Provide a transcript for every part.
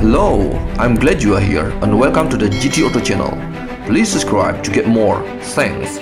Hello, I'm glad you are here and welcome to the GT Auto channel. Please subscribe to get more. Thanks.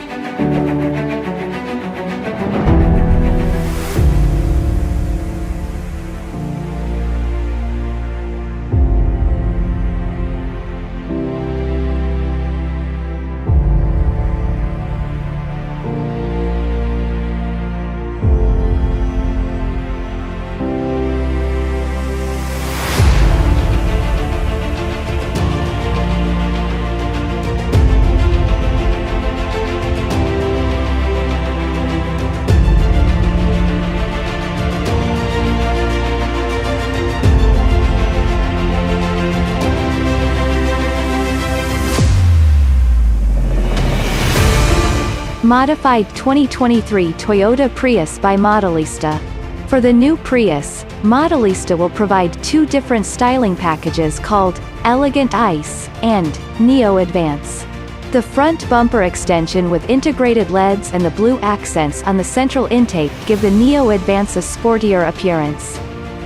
Modified 2023 Toyota Prius by Modelista. For the new Prius, Modelista will provide two different styling packages called Elegant Ice and Neo Advance. The front bumper extension with integrated LEDs and the blue accents on the central intake give the Neo Advance a sportier appearance.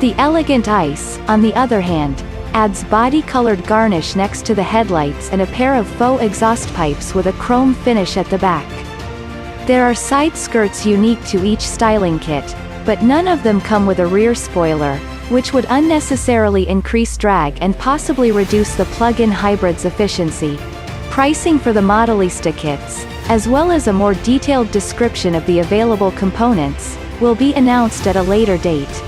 The Elegant Ice, on the other hand, adds body-colored garnish next to the headlights and a pair of faux exhaust pipes with a chrome finish at the back. There are side skirts unique to each styling kit, but none of them come with a rear spoiler, which would unnecessarily increase drag and possibly reduce the plug-in hybrid's efficiency. Pricing for the Modelista kits, as well as a more detailed description of the available components, will be announced at a later date.